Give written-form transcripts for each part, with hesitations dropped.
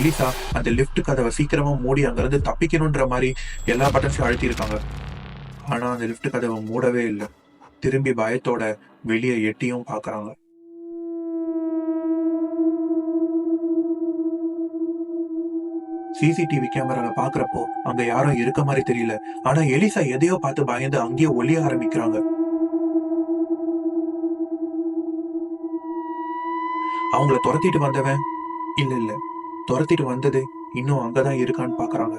Elisha அந்த lift கதவை சீக்கிரமா மூடி அங்கிருந்து தப்பிக்கணும்ன்ற மாதிரி எல்லா பட்டன்ஸையும் அழுத்தி இருக்காங்க. ஆனா அந்த லிஃப்ட் கதவை மூடவே இல்லை. திரும்பி பயத்தோட வெளியே எட்டியும் பாக்குறாங்க. சிசிடிவி கேமரால பாக்குறப்போ அங்க யாரும் இருக்க மாதிரி தெரியல. ஆனா எலிசா எதையோ பார்த்து பயந்து அங்கேயே ஒளிய ஆரம்பிக்கிறாங்க. அவங்கள துரத்திட்டு வந்தவன் இல்ல இல்ல துரத்திட்டு வந்தது இன்னும் அங்கதான் இருக்கான்னு பாக்குறாங்க.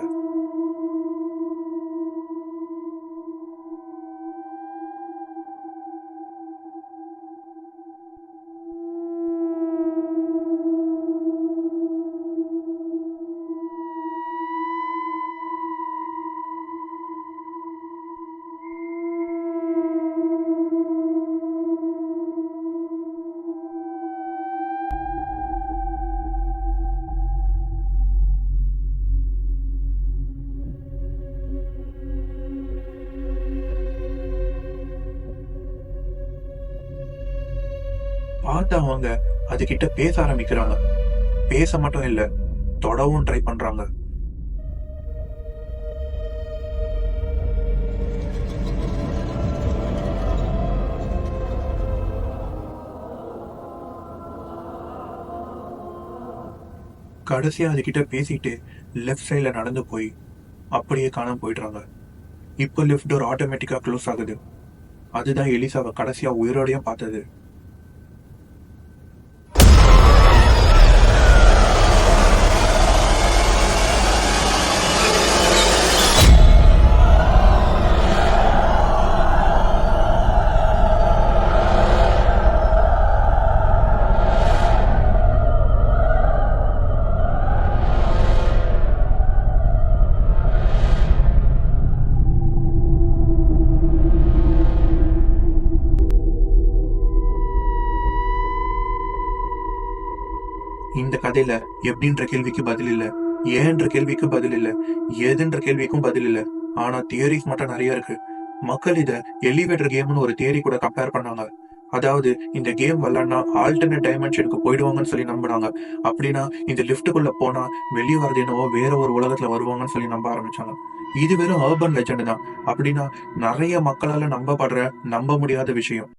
பார்த்து அவங்க அதுகிட்ட பேச ஆரம்பிக்கிறாங்க. பேச மட்டும் இல்ல, தொடவும் ட்ரை பண்றாங்க. கடைசியா அதுகிட்ட பேசிட்டு லெஃப்ட் சைட்ல நடந்து போய் அப்படியே காணாம போயிடுறாங்க. இப்போ லிஃப்ட் டோர் ஆட்டோமேட்டிக்கா க்ளோஸ் ஆகுது. அதுதான் எலிசாவை கடைசியா உயிரோடையும் பார்த்தது. இந்த கதையில எப்படின்ற கேள்விக்கு பதில் இல்ல, ஏன்ற கேள்விக்கு பதில் இல்ல, ஏதுன்ற கேள்விக்கும் பதில் இல்ல. ஆனா தியரிஸ் மட்டும் நிறைய இருக்கு. மக்கள் இத எலிவேட்டர் கேம்னு ஒரு தியரி கூட கம்பேர் பண்ணாங்க. அதாவது இந்த கேம் விளையாடினா ஆல்டர்னேட் டைமென்ஷனுக்கு போயிடுவாங்கன்னு சொல்லி நம்பினாங்க. அப்படின்னா இந்த லிஃப்ட்டுக்குள்ள போனா வெளியே வரது என்னவோ வேற ஒரு உலகத்துல வருவாங்கன்னு சொல்லி நம்ப ஆரம்பிச்சாங்க. இது வெறும் அர்பன் லெஜெண்ட் தான். அப்படின்னா நிறைய மக்களால நம்பப்படுற நம்ப முடியாத விஷயம்.